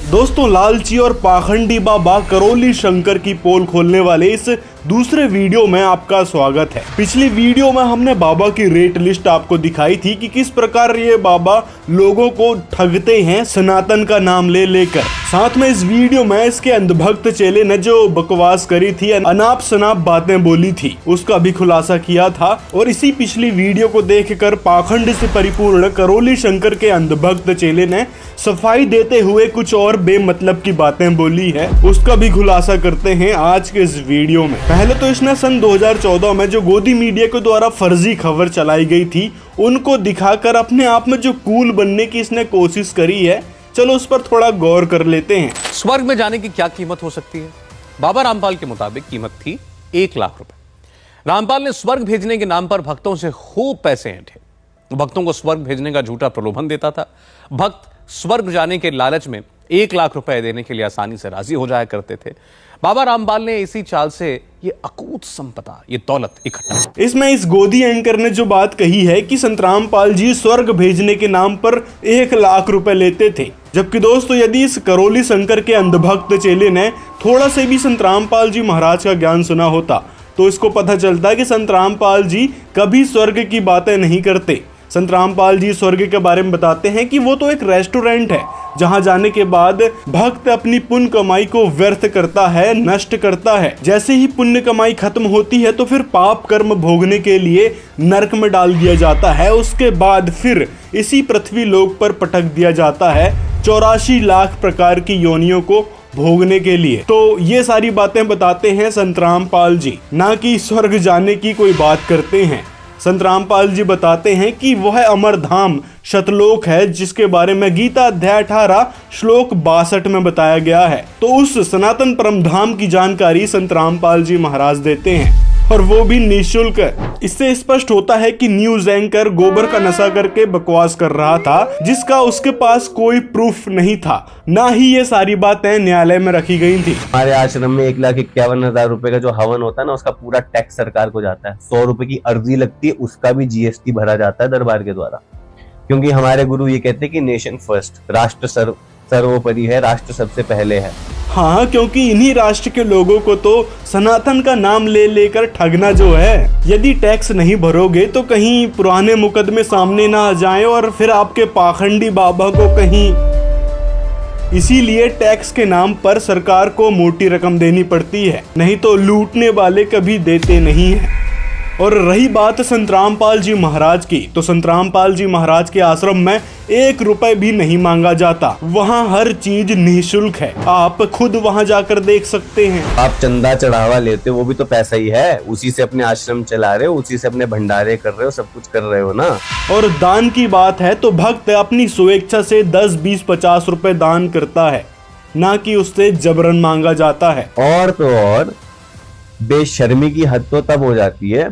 दोस्तों, लालची और पाखंडी बाबा करौली शंकर की पोल खोलने वाले इस दूसरे वीडियो में आपका स्वागत है। पिछली वीडियो में हमने बाबा की रेट लिस्ट आपको दिखाई थी कि किस प्रकार ये बाबा लोगों को ठगते हैं सनातन का नाम ले लेकर। साथ में इस वीडियो में इसके अंधभक्त चेले ने जो बकवास करी थी, अनाप शनाप बातें बोली थी, उसका भी खुलासा किया था। और इसी पिछली वीडियो को देखकर पाखंड से परिपूर्ण करौली शंकर के अंधभक्त चेले ने सफाई देते हुए कुछ और बेमतलब की बातें बोली है, उसका भी खुलासा करते हैं आज के इस वीडियो में। पहले तो इसने सन 2014 में जो गोदी मीडिया के द्वारा फर्जी खबर चलाई गई थी, उनको दिखाकर अपने आप में जो कूल बनने की इसने कोशिश करी है, चलो उस पर थोड़ा गौर कर लेते हैं। स्वर्ग में जाने की क्या कीमत हो सकती है? बाबा रामपाल के मुताबिक कीमत थी 1 लाख रुपए। रामपाल ने स्वर्ग भेजने के नाम पर भक्तों से खूब पैसे ऐंठे, भक्तों को स्वर्ग भेजने का झूठा प्रलोभन देता था। भक्त स्वर्ग जाने के लालच में 1 लाख रुपए देने के लिए आसानी से राजी हो जाया करते थे। बाबा रामपाल ने इसी चाल से ये अकूत संपदा, ये दौलत इकट्ठा। इसमें इस गोदी एंकर ने जो बात कही है कि संत रामपाल जी स्वर्ग भेजने के नाम पर 1 लाख रुपए लेते थे, जबकि दोस्तों यदि इस करौली शंकर के अंधभक्त चेले ने थोड़ा से भी संत रामपाल जी महाराज का ज्ञान सुना होता तो इसको पता चलता कि संत रामपाल जी कभी स्वर्ग की बातें नहीं करते। संत रामपाल जी स्वर्ग के बारे में बताते हैं कि वो तो एक रेस्टोरेंट है जहां जाने के बाद भक्त अपनी पुण्य कमाई को व्यर्थ करता है, नष्ट करता है। जैसे ही पुण्य कमाई खत्म होती है तो फिर पाप कर्म भोगने के लिए नरक में डाल दिया जाता है। उसके बाद फिर इसी पृथ्वी लोक पर पटक दिया जाता है 84 लाख प्रकार की योनियों को भोगने के लिए। तो ये सारी बातें बताते हैं संत रामपाल जी, ना कि स्वर्ग जाने की कोई बात करते हैं। संत रामपाल जी बताते हैं कि वह अमर धाम शतलोक है जिसके बारे में गीता अध्याय 18 श्लोक 62 में बताया गया है। तो उस सनातन परम धाम की जानकारी संत रामपाल जी महाराज देते हैं, और वो भी निःशुल्क। इससे स्पष्ट होता है कि न्यूज एंकर गोबर का नशा करके बकवास कर रहा था, जिसका उसके पास कोई प्रूफ नहीं था, ना ही ये सारी बातें न्यायालय में रखी गई थी। हमारे आश्रम में 1,51,000 रुपए का जो हवन होता है ना, उसका पूरा टैक्स सरकार को जाता है। 100 रुपए की अर्जी लगती है, उसका भी जीएसटी भरा जाता है दरबार के द्वारा, क्योंकि हमारे गुरु ये कहते हैं कि नेशन फर्स्ट, राष्ट्र सर्वोपरि है, राष्ट्र सबसे पहले है। हाँ, क्योंकि इन्हीं राष्ट्र के लोगों को तो सनातन का नाम ले लेकर ठगना जो है। यदि टैक्स नहीं भरोगे तो कहीं पुराने मुकदमे सामने ना आ जाएं और फिर आपके पाखंडी बाबा को कहीं। इसीलिए टैक्स के नाम पर सरकार को मोटी रकम देनी पड़ती है, नहीं तो लूटने वाले कभी देते नहीं हैं। और रही बात संत रामपाल जी महाराज की, तो संत रामपाल जी महाराज के आश्रम में 1 रुपए भी नहीं मांगा जाता। वहाँ हर चीज निःशुल्क है, आप खुद वहाँ जाकर देख सकते हैं। आप चंदा चढ़ावा लेते हो, वो भी तो पैसा ही है, उसी से अपने आश्रम चला रहे हो, उसी से अपने भंडारे कर रहे हो, सब कुछ कर रहे हो ना। और दान की बात है तो भक्त अपनी स्वेच्छा से 10, 20, 50 रुपए दान करता है, ना कि उससे जबरन मांगा जाता है। और तो और बेशर्मी की हद तो तब हो जाती है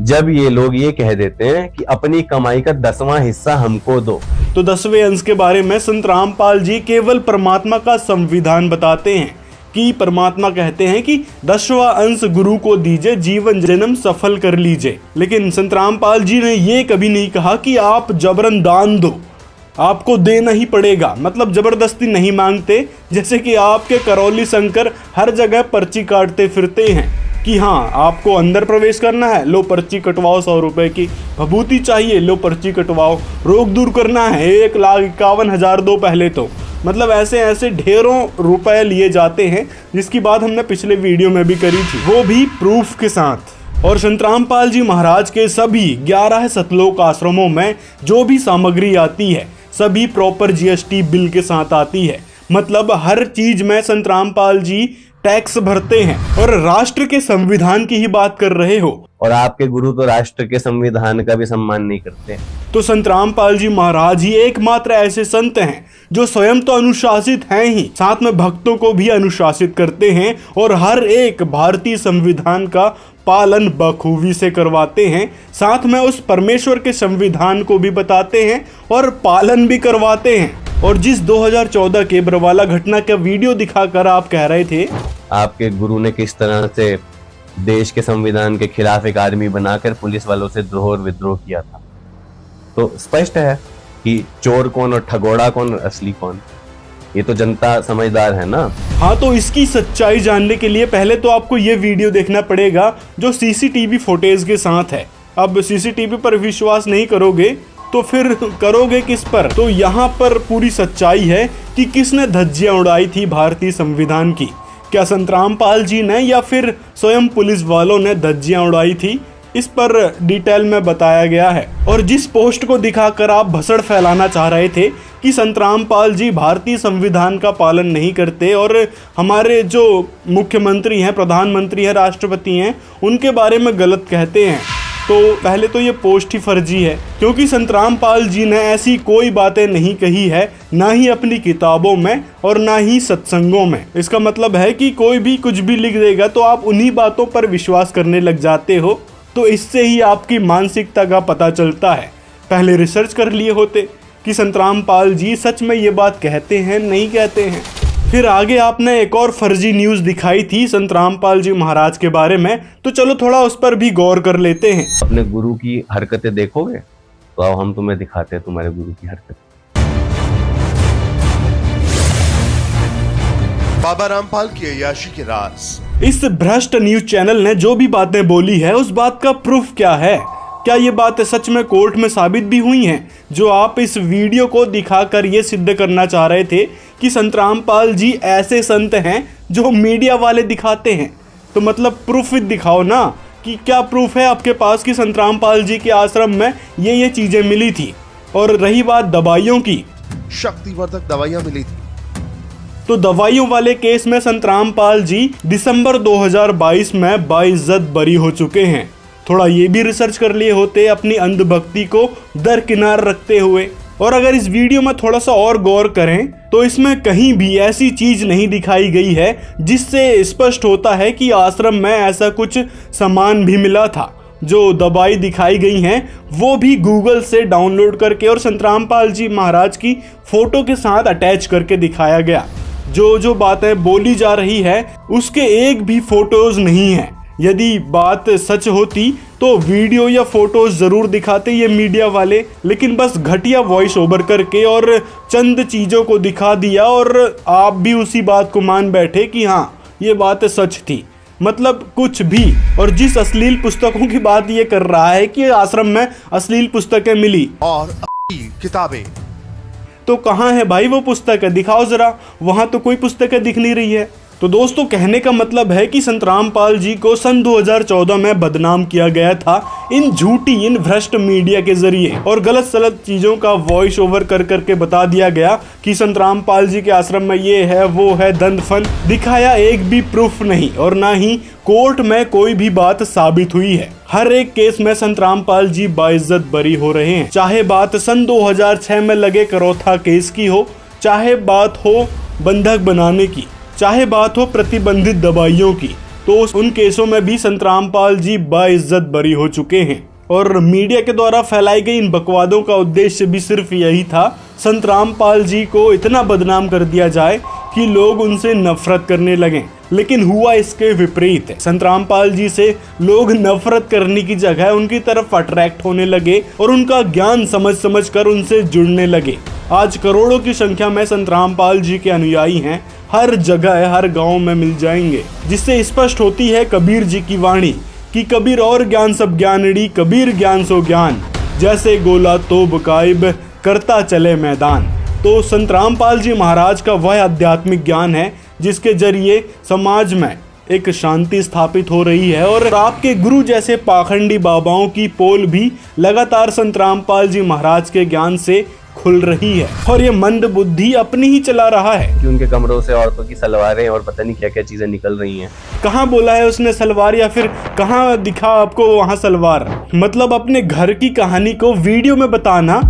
जब ये लोग ये कह देते हैं कि अपनी कमाई का 10वां हिस्सा हमको दो। तो 10वें अंश के बारे में संत रामपाल जी केवल परमात्मा का संविधान बताते हैं कि परमात्मा कहते हैं कि 10वां अंश गुरु को दीजिए, जीवन जन्म सफल कर लीजिए। लेकिन संत रामपाल जी ने ये कभी नहीं कहा कि आप जबरन दान दो, आपको देना ही पड़ेगा, मतलब जबरदस्ती नहीं मांगते। जैसे कि आपके करौली शंकर हर जगह पर्ची काटते फिरते हैं कि हाँ आपको अंदर प्रवेश करना है, लो पर्ची कटवाओ 100 रुपए की, भभूति चाहिए, लो पर्ची कटवाओ, रोग दूर करना है 1,51,000 दो पहले तो। मतलब ऐसे ऐसे ढेरों रुपए लिए जाते हैं, जिसकी बात हमने पिछले वीडियो में भी करी थी, वो भी प्रूफ के साथ। और संत रामपाल जी महाराज के सभी 11 सतलोक आश्रमों में जो भी सामग्री आती है सभी प्रॉपर जीएसटी बिल के साथ आती है। मतलब हर चीज में संत रामपाल जी टैक्स भरते हैं। और राष्ट्र के संविधान की ही बात कर रहे हो, और आपके गुरु तो राष्ट्र के संविधान का भी सम्मान नहीं करते। तो संत रामपाल जी महाराज ही एकमात्र ऐसे संत हैं जो स्वयं तो अनुशासित हैं ही, साथ में भक्तों को भी अनुशासित करते हैं और हर एक भारतीय संविधान का पालन बखूबी से करवाते हैं। साथ में उस परमेश्वर के संविधान को भी बताते हैं और पालन भी करवाते हैं। और जिस 2014 के बरवाला घटना का वीडियो दिखाकर आप कह रहे थे आपके गुरु ने किस तरह से देश के संविधान के खिलाफ एक आर्मी बनाकर पुलिस वालों से द्रोह और विद्रोह किया था, तो स्पष्ट है कि चोर कौन और ठगोड़ा कौन और असली कौन। ये तो जनता समझदार है ना। हाँ, तो इसकी सच्चाई जानने के लिए पहले तो आपको ये वीडियो देखना पड़ेगा जो सीसीटीवी फुटेज के साथ है। अब सीसीटीवी पर विश्वास नहीं करोगे तो फिर करोगे किस पर? तो यहाँ पर पूरी सच्चाई है कि किसने धज्जियां उड़ाई थी भारतीय संविधान की। क्या संतराम पाल जी ने या फिर स्वयं पुलिस वालों ने धज्जियां उड़ाई थी, इस पर डिटेल में बताया गया है। और जिस पोस्ट को दिखाकर आप भसड़ फैलाना चाह रहे थे कि संतराम पाल जी भारतीय संविधान का पालन नहीं करते और हमारे जो मुख्यमंत्री हैं, प्रधानमंत्री हैं, राष्ट्रपति हैं, उनके बारे में गलत कहते हैं, तो पहले तो ये पोस्ट ही फर्जी है, क्योंकि संतराम पाल जी ने ऐसी कोई बातें नहीं कही है, ना ही अपनी किताबों में और ना ही सत्संगों में। इसका मतलब है कि कोई भी कुछ भी लिख देगा तो आप उन्हीं बातों पर विश्वास करने लग जाते हो। तो इससे ही आपकी मानसिकता का पता चलता है। पहले रिसर्च कर लिए होते कि संतराम पाल जी सच में ये बात कहते हैं नहीं कहते हैं। फिर आगे आपने एक और फर्जी न्यूज़ दिखाई थी संतराम पाल जी महाराज के बारे में, तो चलो थोड़ा उस पर भी गौर कर लेते हैं। अपने गुरु की हरकतें देखोगे तो आओ हम तुम्हें दिखाते हैं तुम्हारे गुरु की हरकत। बाबा रामपाल की अय्याशी के राज। इस भ्रष्ट न्यूज चैनल ने जो भी बातें बोली है उस बात का प्रूफ क्या है? क्या ये बातें सच में कोर्ट में साबित भी हुई हैं? जो आप इस वीडियो को दिखाकर ये सिद्ध करना चाह रहे थे कि संतराम पाल जी ऐसे संत हैं जो मीडिया वाले दिखाते हैं, तो मतलब प्रूफ दिखाओ ना, कि क्या प्रूफ है आपके पास कि संतराम पाल जी के आश्रम में ये चीजें मिली थी। और रही बात दवाइयों की, शक्तिवर्धक दवाइयां मिली थी, तो दवाइयों वाले केस में संतराम पाल जी दिसंबर 2022 में बाइज्जत बरी हो चुके हैं। थोड़ा ये भी रिसर्च कर लिए होते अपनी अंधभक्ति को दरकिनार रखते हुए। और अगर इस वीडियो में थोड़ा सा और गौर करें तो इसमें कहीं भी ऐसी चीज नहीं दिखाई गई है जिससे स्पष्ट होता है कि आश्रम में ऐसा कुछ सामान भी मिला था। जो दवाई दिखाई गई हैं वो भी गूगल से डाउनलोड करके और संतराम पाल जी महाराज की फोटो के साथ अटैच करके दिखाया गया। जो बातें बोली जा रही है उसके एक भी फोटोज नहीं है। यदि बात सच होती तो वीडियो या फोटोज जरूर दिखाते ये मीडिया वाले, लेकिन बस घटिया वॉइस ओवर करके और चंद चीजों को दिखा दिया और आप भी उसी बात को मान बैठे कि हाँ ये बात सच थी। मतलब कुछ भी। और जिस अश्लील पुस्तकों की बात ये कर रहा है कि आश्रम में अश्लील पुस्तकें मिली और किताबें, तो कहाँ है भाई वो पुस्तकें? दिखाओ जरा, वहां तो कोई पुस्तकें दिख नहीं रही है। तो दोस्तों कहने का मतलब है कि संतराम पाल जी को सन 2014 में बदनाम किया गया था इन झूठी, इन भ्रष्ट मीडिया के जरिए, और गलत सलत चीजों का वॉइस ओवर कर करके बता दिया गया कि संतराम पाल जी के आश्रम में ये है वो है, दंड फन दिखाया, एक भी प्रूफ नहीं और ना ही कोर्ट में कोई भी बात साबित हुई है। हर एक केस में संतराम पाल जी बाइज्जत बरी हो रहे हैं, चाहे बात सन 2006 में लगे करौथा केस की हो, चाहे बात हो बंधक बनाने की, चाहे बात हो प्रतिबंधित दवाइयों की, तो उन केसों में भी संतराम पाल जी बाइज्जत बरी हो चुके हैं। और मीडिया के द्वारा फैलाई गई इन बकवादों का उद्देश्य भी सिर्फ यही था, संतराम पाल जी को इतना बदनाम कर दिया जाए कि लोग उनसे नफरत करने लगें। लेकिन हुआ इसके विपरीत है। संतराम पाल जी से लोग नफरत करने की जगह उनकी तरफ अट्रैक्ट होने लगे और उनका ज्ञान समझ कर उनसे जुड़ने लगे। आज करोड़ों की संख्या में संतराम पाल जी के अनुयायी हैं, हर जगह हर गांव में मिल जाएंगे, जिससे स्पष्ट होती है कबीर जी की वाणी कि कबीर और ज्ञान सब ज्ञानड़ी, कबीर ज्ञान सो ज्ञान, जैसे गोला तो बुकाइब करता चले मैदान। तो संतराम पाल जी महाराज का वह आध्यात्मिक ज्ञान है जिसके जरिए समाज में एक शांति स्थापित हो रही है। और आपके गुरु जैसे पाखंडी बाबाओं की पोल भी लगातार संतराम पाल जी महाराज के ज्ञान से खुल रही है, और ये मंद बुद्धि अपनी ही चला रहा है कि उनके कमरों से औरतों की सलवारें और पता नहीं क्या क्या चीजें निकल रही हैं। कहाँ बोला है उसने सलवार, या फिर कहाँ दिखा आपको वहाँ सलवार? मतलब अपने घर की कहानी को वीडियो में बताना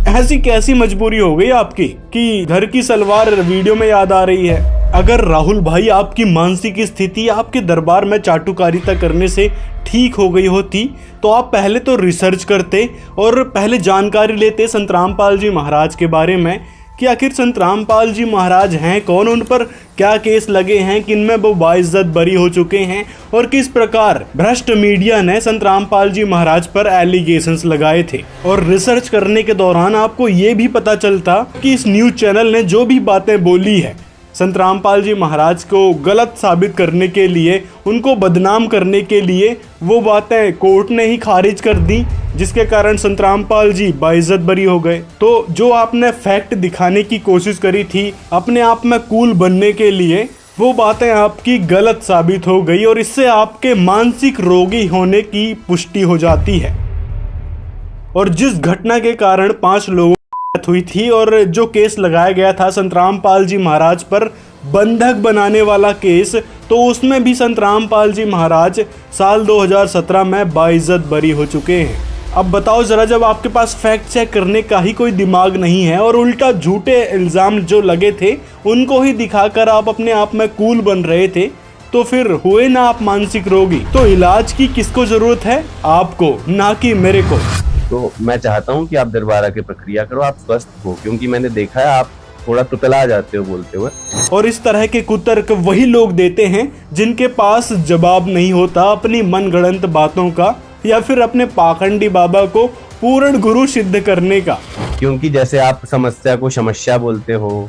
ऐसी कैसी मजबूरी हो गई आपकी कि घर की सलवार वीडियो में याद आ रही है? अगर राहुल भाई आपकी मानसिक स्थिति आपके दरबार में चाटुकारिता करने से ठीक हो गई होती तो आप पहले तो रिसर्च करते और पहले जानकारी लेते संतराम पाल जी महाराज के बारे में कि आखिर संत रामपाल जी महाराज हैं कौन, उन पर क्या केस लगे हैं, किनमें वो बाइज्जत बरी हो चुके हैं और किस प्रकार भ्रष्ट मीडिया ने संत रामपाल जी महाराज पर एलिगेशंस लगाए थे। और रिसर्च करने के दौरान आपको ये भी पता चलता कि इस न्यूज चैनल ने जो भी बातें बोली है संत रामपाल जी महाराज को गलत साबित करने के लिए, उनको बदनाम करने के लिए, वो बातें कोर्ट ने ही खारिज कर दी, जिसके कारण संत रामपाल जी बाइज्जत बरी हो गए। तो जो आपने फैक्ट दिखाने की कोशिश करी थी अपने आप में कूल बनने के लिए, वो बातें आपकी गलत साबित हो गई और इससे आपके मानसिक रोगी होने की पुष्टि हो जाती है। और जिस घटना के कारण 5 लोगों हुई थी और जो केस लगाया गया था संत रामपाल जी महाराज पर बंधक बनाने वाला केस, तो उसमें भी संत रामपाल जी महाराज साल 2017 में बाइज्जत बरी हो चुके हैं। अब बताओ जरा, जब आपके पास फैक्ट चेक करने का ही कोई दिमाग नहीं है और उल्टा झूठे इल्जाम जो लगे थे उनको ही दिखाकर आप अपने आप में कूल बन रहे थे, तो फिर हुए ना आप मानसिक रोगी। तो इलाज की किसको जरूरत है? आपको, ना कि मेरे को। तो मैं चाहता हूं कि आप दरबार आके प्रक्रिया करो, आप स्वस्थ हो, क्योंकि मैंने देखा है आप थोड़ा तुतला जाते हो बोलते हुए। और इस तरह के कुतर्क वही लोग देते हैं जिनके पास जवाब नहीं होता अपनी मनगढ़ंत बातों का या फिर अपने पाखंडी बाबा को पूर्ण गुरु सिद्ध करने का। क्योंकि जैसे आप समस्या को समस्या बोलते हो,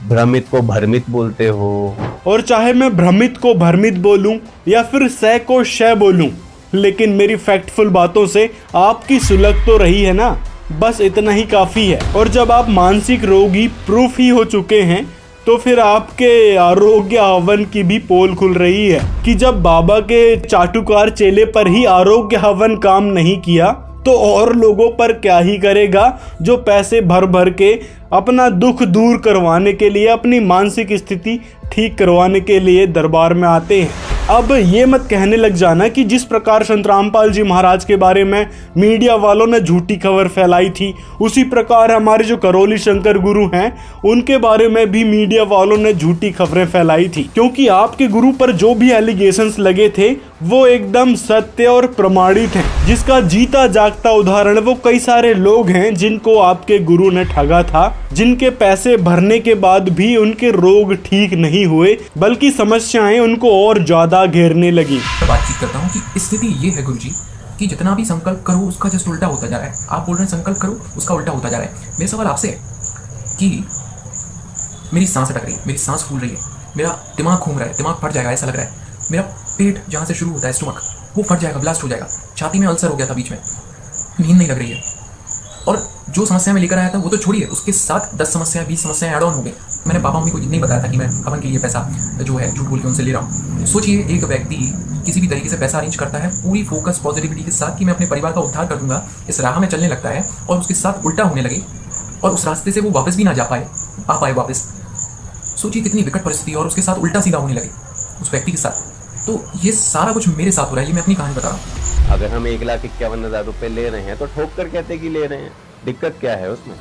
भ्रमित को भ्रमित बोलते हो, और चाहे मैं भ्रमित को भ्रमित बोलूं या फिर सह को शय बोलूं, लेकिन मेरी फैक्टफुल बातों से आपकी सुलग तो रही है ना, बस इतना ही काफी है। और जब आप मानसिक रोगी प्रूफ ही हो चुके हैं तो फिर आपके आरोग्य हवन की भी पोल खुल रही है कि जब बाबा के चाटुकार चेले पर ही आरोग्य हवन काम नहीं किया तो और लोगों पर क्या ही करेगा, जो पैसे भर भर के अपना दुख दूर करवाने के लिए, अपनी मानसिक स्थिति ठीक करवाने के लिए दरबार में आते हैं। अब ये मत कहने लग जाना कि जिस प्रकार संत रामपाल जी महाराज के बारे में मीडिया वालों ने झूठी खबर फैलाई थी, उसी प्रकार हमारे जो करौली शंकर गुरु हैं उनके बारे में भी मीडिया वालों ने झूठी खबरें फैलाई थी। क्योंकि आपके गुरु पर जो भी एलिगेशंस लगे थे वो एकदम सत्य और प्रमाणित हैं, जिसका जीता जागता उदाहरण वो कई सारे लोग हैं जिनको आपके गुरु ने ठगा था, जिनके पैसे भरने के बाद भी उनके रोग ठीक नहीं हुए, बल्कि समस्याएं उनको और ज्यादा घेरने लगी। बातचीत करता हूँ कि स्थिति ये है गुरुजी कि जितना भी संकल्प करो उसका जस्ट उल्टा होता जा रहा है। आप बोल रहे हैं संकल्प करो, उसका उल्टा होता जा रहा है। मेरा सवाल आपसे है कि मेरी सांस अटक रही है, मेरी सांस फूल रही है, मेरा दिमाग घूम रहा है, दिमाग फट जाएगा ऐसा लग रहा है, मेरा पेट जहाँ से शुरू होता है स्टमक वो फट जाएगा, ब्लास्ट हो जाएगा, छाती में अल्सर हो गया था बीच में, नींद नहीं लग रही है, और जो समस्या मैं लेकर आया था वो तो छोड़िए, उसके साथ 10 समस्याएं 20 समस्याएं ऐड ऑन हो गई। मैंने पापा मम्मी को नहीं बताया था कि मैं हवन के लिए पैसा जो है झूठ बोल के उनसे ले रहा हूँ। सोचिए एक व्यक्ति किसी भी तरीके से पैसा अरेंज करता है पूरी फोकस पॉजिटिविटी के साथ कि मैं अपने परिवार का उद्धार कर दूंगा, इस राह में चलने लगता है और उसके साथ उल्टा होने लगे और उस रास्ते से वो वापस भी ना आ पाए वापस। सोचिए कितनी विकट परिस्थिति, और उसके साथ उल्टा सीधा होने लगे उस व्यक्ति के साथ। तो ये सारा कुछ मेरे साथ हो रहा है, ये मैं अपनी कहानी बता रहा हूँ। अगर हम 1,51,000 रुपए ले रहे हैं तो ठोक कर कहते कि ले रहे हैं, दिक्कत क्या है उसमें?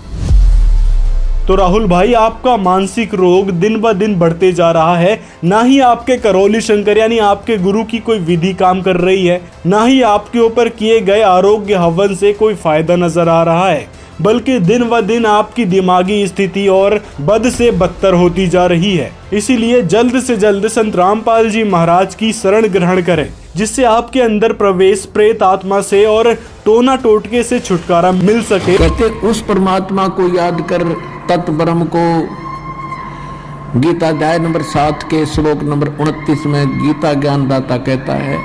तो राहुल भाई, आपका मानसिक रोग दिन ब दिन बढ़ते जा रहा है। ना ही आपके करौली शंकर यानी आपके गुरु की कोई विधि काम कर रही है, ना ही आपके ऊपर किए गए आरोग्य हवन से कोई फायदा नजर आ रहा है, बल्कि दिन व दिन आपकी दिमागी स्थिति और बद से बदतर होती जा रही है। इसीलिए जल्द से जल्द संत रामपाल जी महाराज की शरण ग्रहण करें, जिससे आपके अंदर प्रवेश प्रेत आत्मा से और टोना टोटके से छुटकारा मिल सके। कहते उस परमात्मा को याद कर तत् ब्रह्म को, गीता अध्याय नंबर 7 के श्लोक नंबर 29 में गीता ज्ञानदाता कहता है,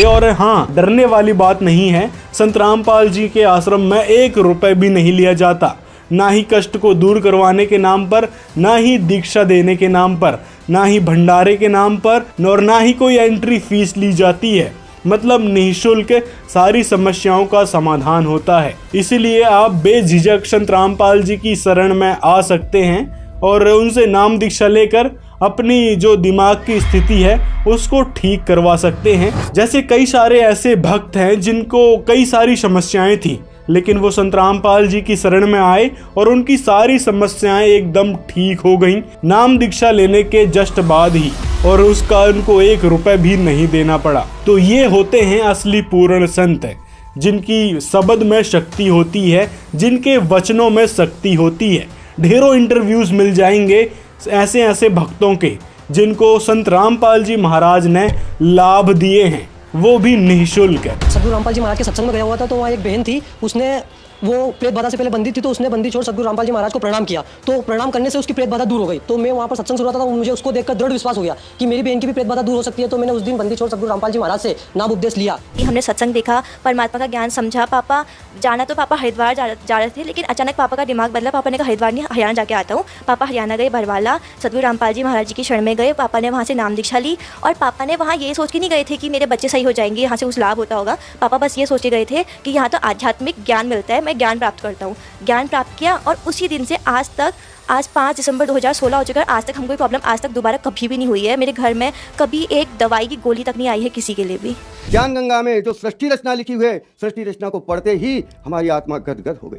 और हाँ, डरने वाली बात नहीं है। संत रामपाल जी के आश्रम में 1 रुपए भी नहीं लिया जाता, ना ही कष्ट को दूर करवाने के नाम पर, ना ही दीक्षा देने के नाम पर, ना ही भंडारे के नाम पर, और ना ही कोई एंट्री फीस ली जाती है। मतलब निःशुल्क सारी समस्याओं का समाधान होता है। इसीलिए आप बेझिझक संत रामपाल जी की शरण में आ सकते हैं और उनसे नाम दीक्षा लेकर अपनी जो दिमाग की स्थिति है उसको ठीक करवा सकते हैं। जैसे कई सारे ऐसे भक्त हैं जिनको कई सारी समस्याएं थी, लेकिन वो संत रामपाल जी की शरण में आए और उनकी सारी समस्याएं एकदम ठीक हो गईं, नाम दीक्षा लेने के जस्ट बाद ही, और उसका उनको 1 रुपए भी नहीं देना पड़ा। तो ये होते हैं असली पूर्ण संत, जिनकी शब्द में शक्ति होती है, जिनके वचनों में शक्ति होती है। ढेरों इंटरव्यूज मिल जाएंगे ऐसे ऐसे भक्तों के जिनको संत रामपाल जी महाराज ने लाभ दिए हैं, वो भी निःशुल्क है। सदगुरु रामपाल जी महाराज के सत्संग में गया हुआ था, तो वहाँ एक बहन थी, उसने वो प्रेत बाधा से पहले बंदी थी, तो उसने बंदी छोड़ सदगुरु रामपाल जी महाराज को प्रणाम किया, तो प्रणाम करने से उसकी प्रेत बाधा दूर हो गई। तो मैं वहाँ पर सत्संग शुरू था, तो मुझे उसको देखकर दृढ़ विश्वास हो गया कि मेरी बहन की भी प्रेत बाधा दूर हो सकती है। तो मैंने उस दिन बंदी छोड़ सदगुरु रामपाल जी महाराज से नाम उपदेश लिया। हमने सत्संग देखा, परमात्मा का ज्ञान समझा। पापा जाना तो पापा हरिद्वार जा रहे थे, लेकिन अचानक पापा का दिमाग बदला। पापा ने कहा हरिद्वार नहीं, हरियाणा जाके आता हूँ। पापा हरियाणा गए, बरवाला सदगुरु रामपाल जी महाराज जी की शरण में गए। पापा ने वहाँ से नाम दीक्षा ली, और पापा ने वहाँ ये सोच के नहीं गए थे कि मेरे बच्चे सही हो जाएंगे, यहाँ से कुछ लाभ होता होगा। पापा बस ये सोच के गए थे कि यहाँ तो आध्यात्मिक ज्ञान मिलता है, मैं ज्ञान प्राप्त करता हूँ। ज्ञान प्राप्त किया, और उसी दिन से आज तक, आज 5 दिसंबर 2016 हो चुका है, आज तक हमको कोई प्रॉब्लम आज तक दोबारा कभी भी नहीं हुई है। मेरे घर में कभी एक दवाई की गोली तक नहीं आई है किसी के लिए भी। ज्ञान गंगा में जो सृष्टि रचना लिखी हुई है, सृष्टि रचना को पढ़ते ही हमारी आत्मा गदगद हो गई।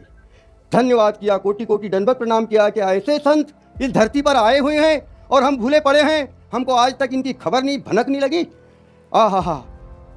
धन्यवाद किया, कोटि कोटि दंडवत प्रणाम किया कि ऐसे संत इस धरती पर आए हुए हैं और हम भूले पड़े हैं, हमको आज तक इनकी खबर नहीं, भनक नहीं लगी। आहा,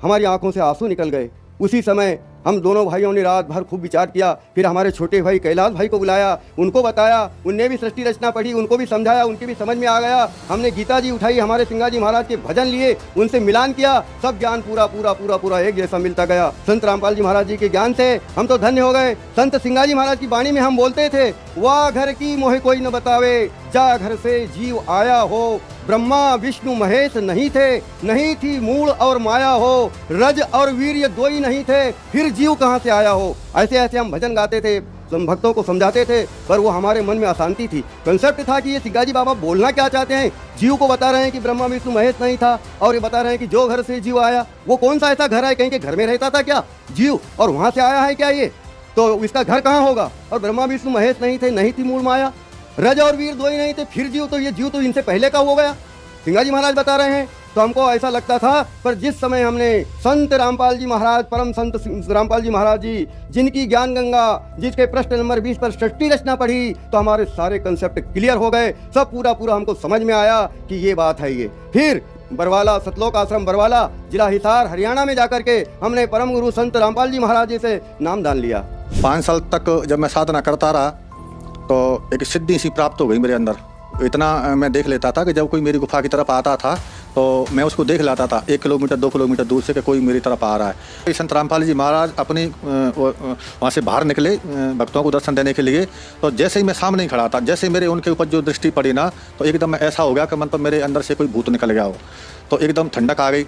हमारी आंखों से आंसू निकल गए। उसी समय हम दोनों भाइयों ने रात भर खूब विचार किया। फिर हमारे छोटे भाई कैलाश भाई को बुलाया, उनको बताया, उनने भी सृष्टि रचना पढ़ी, उनको भी समझाया, उनके भी समझ में आ गया। हमने गीता जी उठाई, हमारे सिंगा जी महाराज के भजन लिए, उनसे मिलान किया, सब ज्ञान पूरा पूरा पूरा पूरा एक जैसा मिलता गया। संत रामपाल जी महाराज जी के ज्ञान से हम तो धन्य हो गए। संत सिंगा जी महाराज की वाणी में हम बोलते थे, वाह घर की मोहे कोई न बतावे, जा घर से जीव आया हो। ब्रह्मा विष्णु महेश नहीं थे, नहीं थी मूल और माया हो। रज और वीर्य दो ही नहीं थे, फिर जीव कहाँ से आया हो। ऐसे ऐसे हम भजन गाते थे, भक्तों को समझाते थे, पर वो हमारे मन में अशांति थी। कंसेप्ट था कि ये सिंगाजी बाबा बोलना क्या चाहते हैं। जीव को बता रहे हैं कि ब्रह्मा विष्णु महेश नहीं था, और ये बता रहे हैं कि जो घर से जीव आया, वो कौन सा ऐसा घर है, कहीं के घर में रहता था क्या जीव, और वहाँ से आया है क्या ये, तो इसका घर कहाँ होगा। और ब्रह्मा विष्णु महेश नहीं थे, नहीं थी मूल माया, रज और वीर दो ही नहीं थे, फिर जीव, तो ये जीव तो इनसे पहले का हो गया। सिंगाजी महाराज बता रहे हैं, तो हमको ऐसा लगता था। पर जिस समय हमने संत रामपाल जी महाराज, परम संत रामपाल जी महाराज जी, जिनकी ज्ञान गंगा, जिसके प्रश्न नंबर 20 पर सृष्टि रचना पढ़ी, तो हमारे सारे कंसेप्ट क्लियर हो गए। सब पूरा पूरा हमको समझ में आया कि ये बात है। ये फिर बरवाला, सतलोक आश्रम बरवाला, जिला हिसार, हरियाणा में जाकर के हमने परम गुरु संत रामपाल जी महाराज जी से नामदान लिया। 5 साल तक जब मैं साधना करता रहा, तो एक सिद्धि सी प्राप्त हो गई मेरे अंदर। इतना मैं देख लेता था कि जब कोई मेरी गुफा की तरफ आता था, तो मैं उसको देख लाता था 1 किलोमीटर 2 किलोमीटर दूर से कि कोई मेरी तरफ आ रहा है। संत रामपाल जी महाराज अपनी वहाँ से बाहर निकले भक्तों को दर्शन देने के लिए, तो जैसे ही मैं सामने ही खड़ा था, जैसे मेरे उनके ऊपर जो दृष्टि पड़ी ना, तो एकदम ऐसा हो गया कि मतलब मेरे अंदर से कोई भूत निकल गया हो। तो एकदम ठंडक आ गई।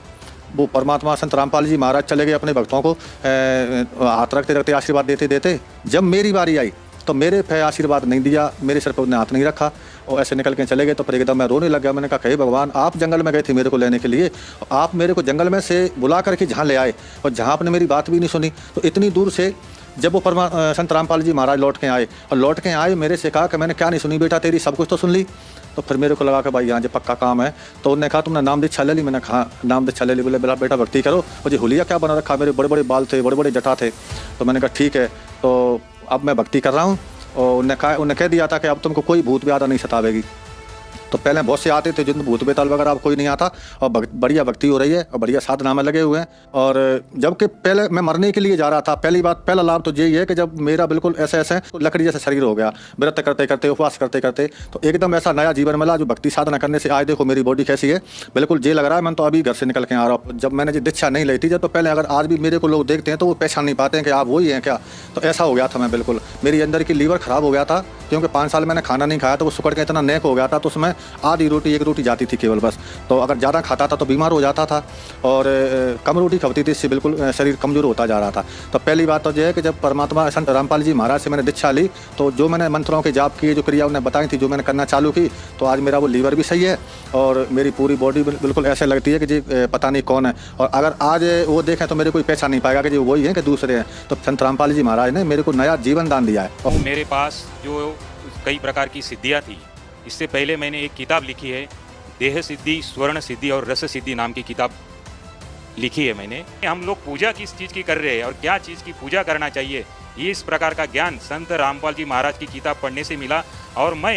वो परमात्मा संत रामपाल जी महाराज चले गए अपने भक्तों को हाथ रखते रखते, आशीर्वाद देते देते। जब मेरी बारी आई तो मेरे पे आशीर्वाद नहीं दिया, मेरे सर पे उन्हें हाथ नहीं रखा, और ऐसे निकल के चले गए। तो फिर एकदम मैं रोने लग गया। मैंने कहा, हे भगवान, आप जंगल में गए थे मेरे को लेने के लिए, आप मेरे को जंगल में से बुला करके जहाँ ले आए, और जहाँ आपने मेरी बात भी नहीं सुनी। तो इतनी दूर से जब वो संत रामपाल जी महाराज लौट के आए, और लौट के आए मेरे से कहा कि मैंने क्या नहीं सुनी बेटा तेरी, सब कुछ तो सुन ली। तो फिर मेरे को लगा कि भाई यहाँ जो पक्का काम है। तो उन्होंने कहा, तुमने नाम दीक्षा ले ली? मैंने कहा नाम दीक्षा ले ली। बोले बेटा भक्ति करो। मुझे हुलिया क्या बना रखा, मेरे बड़े बड़े बाल थे, बड़े बड़े जटा थे। तो मैंने कहा ठीक है, तो अब मैं भक्ति कर रहा हूँ। और उन्हें कह दिया था कि अब तुमको कोई भूत व्याधा नहीं सतावेगी। तो पहले बहुत से आते थे जिन भूत बेताल वगैरह, अब कोई नहीं आता, और बढ़िया भक्ति हो रही है और बढ़िया साधना में लगे हुए हैं। और जबकि पहले मैं मरने के लिए जा रहा था, पहला लाभ तो यही है कि जब मेरा बिल्कुल ऐसे लकड़ी जैसा शरीर हो गया, व्रत करते करते, उपवास करते करते, तो एकदम ऐसा नया जीवन मिला जो भक्ति साधना करने से। आज देखो मेरी बॉडी कैसी है, बिल्कुल जे लग रहा है मैं तो अभी घर से निकल के आ रहा हूँ। जब मैंने दीक्षा नहीं ली थी जब, तो पहले अगर आज भी मेरे को लोग देखते हैं तो वो पहचान नहीं पाते हैं कि आप वही हैं क्या। तो ऐसा हो गया था मैं बिल्कुल, मेरी अंदर की लीवर खराब हो गया था, क्योंकि 5 साल मैंने खाना नहीं खाया, तो वो सुकड़ के इतना नेक हो गया था। तो उसमें आधी रोटी, 1 रोटी जाती थी केवल बस। तो अगर ज़्यादा खाता था तो बीमार हो जाता था, और कम रोटी खाती थी, इससे बिल्कुल शरीर कमज़ोर होता जा रहा था। तो पहली बात तो यह है कि जब परमात्मा संत रामपाल जी महाराज से मैंने दीक्षा ली, तो जो मैंने मंत्रों के जाप किए, जो क्रिया उन्हें बताई थी, जो मैंने करना चालू की, तो आज मेरा वो लीवर भी सही है, और मेरी पूरी बॉडी बिल्कुल ऐसे लगती है कि जी पता नहीं कौन है। और अगर आज वो देखें तो मेरे कोई पहचान नहीं पाएगा कि जी वही है कि दूसरे हैं। तो संत रामपाल जी महाराज ने मेरे को नया जीवन दान दिया है। मेरे पास जो कई प्रकार की सिद्धियाँ थी, इससे पहले मैंने एक किताब लिखी है, देह सिद्धि, स्वर्ण सिद्धि और रस सिद्धि नाम की किताब लिखी है मैंने। हम लोग पूजा किस चीज़ की कर रहे हैं और क्या चीज़ की पूजा करना चाहिए, इस प्रकार का ज्ञान संत रामपाल जी महाराज की किताब पढ़ने से मिला और मैं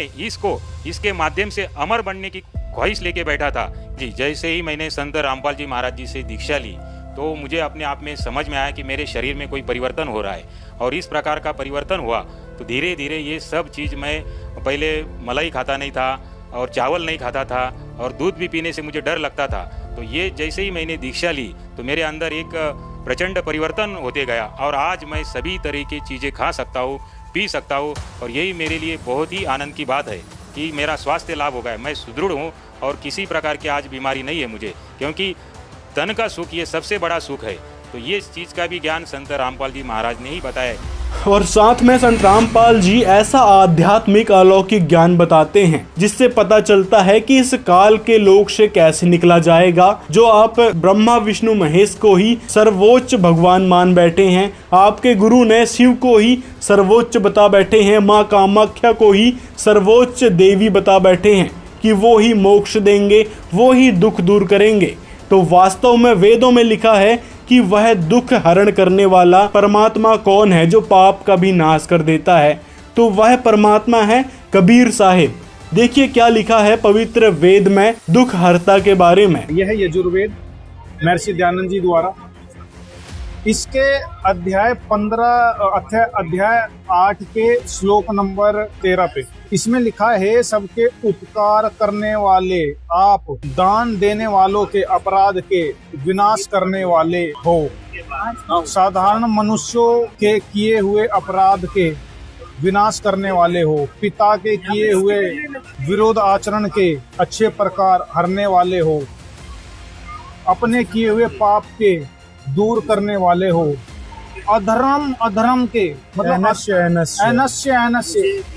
इसके माध्यम से अमर बनने की ख्वाहिश लेके बैठा था जी। जैसे ही मैंने संत रामपाल जी महाराज जी से दीक्षा ली तो मुझे अपने आप में समझ में आया कि मेरे शरीर में कोई परिवर्तन हो रहा है और इस प्रकार का परिवर्तन हुआ तो धीरे धीरे ये सब चीज़, मैं पहले मलाई खाता नहीं था और चावल नहीं खाता था और दूध भी पीने से मुझे डर लगता था, तो ये जैसे ही मैंने दीक्षा ली तो मेरे अंदर एक प्रचंड परिवर्तन होते गया और आज मैं सभी तरह की चीज़ें खा सकता हूँ, पी सकता हूँ और यही मेरे लिए बहुत ही आनंद की बात है कि मेरा स्वास्थ्य लाभ हो गया, मैं सुदृढ़ हूँ और किसी प्रकार की आज बीमारी नहीं है मुझे, क्योंकि तन का सुख ये सबसे बड़ा सुख है। तो ये इस चीज़ का भी ज्ञान संत रामपाल जी महाराज ने ही बताया है। और साथ में संत रामपाल जी ऐसा आध्यात्मिक अलौकिक ज्ञान बताते हैं जिससे पता चलता है कि इस काल के लोक से कैसे निकला जाएगा। जो आप ब्रह्मा विष्णु महेश को ही सर्वोच्च भगवान मान बैठे हैं, आपके गुरु ने शिव को ही सर्वोच्च बता बैठे हैं, माँ कामाख्या को ही सर्वोच्च देवी बता बैठे हैं कि वो ही मोक्ष देंगे, वो ही दुख दूर करेंगे। तो वास्तव में वेदों में लिखा है कि वह दुख हरण करने वाला परमात्मा कौन है जो पाप का भी नाश कर देता है, तो वह परमात्मा है कबीर साहिब। देखिए क्या लिखा है पवित्र वेद में दुख हरता के बारे में। यह है यजुर्वेद महर्षि दयानंद जी द्वारा। इसके अध्याय 8 के श्लोक नंबर 13 पे इसमें लिखा है, सबके उपकार करने वाले आप, दान देने वालों के अपराध के विनाश करने वाले हो, साधारण मनुष्यों के किए हुए अपराध के विनाश करने वाले हो, पिता के किए हुए विरोध आचरण के अच्छे प्रकार हरने वाले हो, अपने किए हुए पाप के दूर करने वाले हो, अधर्म के मतलब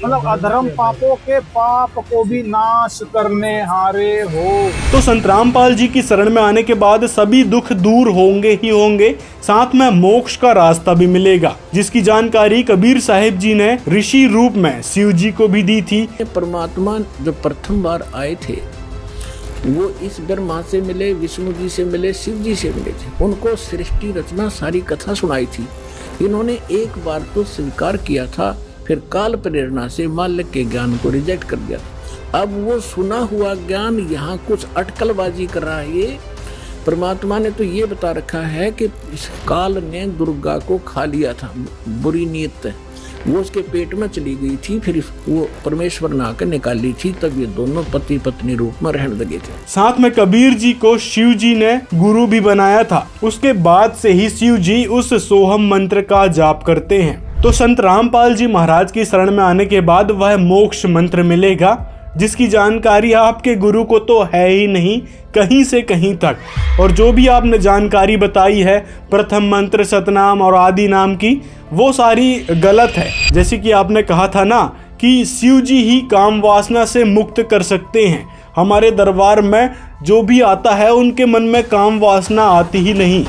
मतलब अधर्म पापों के पाप को भी नाश करने हारे हो। तो संत रामपाल जी की शरण में आने के बाद सभी दुख दूर होंगे ही होंगे, साथ में मोक्ष का रास्ता भी मिलेगा, जिसकी जानकारी कबीर साहिब जी ने ऋषि रूप में शिव जी को भी दी थी। परमात्मा जो प्रथम बार आए थे वो इस ब्रह्मा से मिले, विष्णु जी से मिले, शिव जी से मिले थे। उनको सृष्टि रचना सारी कथा सुनाई थी। इन्होंने एक बार तो स्वीकार किया था, फिर काल प्रेरणा से माल्य के ज्ञान को रिजेक्ट कर दिया। अब वो सुना हुआ ज्ञान यहाँ कुछ अटकलबाजी कर रहा है। ये परमात्मा ने तो ये बता रखा है कि इस काल ने दुर्गा को खा लिया था, बुरी नीयत वो उसके पेट में चली गई थी, फिर वो परमेश्वर ने आकर निकाली थी, तब ये दोनों पति पत्नी रूप में रहने लगे थे। साथ में कबीर जी को शिव जी ने गुरु भी बनाया था। उसके बाद से ही शिव जी उस सोहम मंत्र का जाप करते हैं। तो संत रामपाल जी महाराज की शरण में आने के बाद वह मोक्ष मंत्र मिलेगा, जिसकी जानकारी आपके गुरु को तो है ही नहीं कहीं से कहीं तक। और जो भी आपने जानकारी बताई है प्रथम मंत्र, सतनाम और आदि नाम की, वो सारी गलत है। जैसे कि आपने कहा था ना कि शिव जी ही काम वासना से मुक्त कर सकते हैं। हमारे दरबार में जो भी आता है उनके मन में काम वासना आती ही नहीं।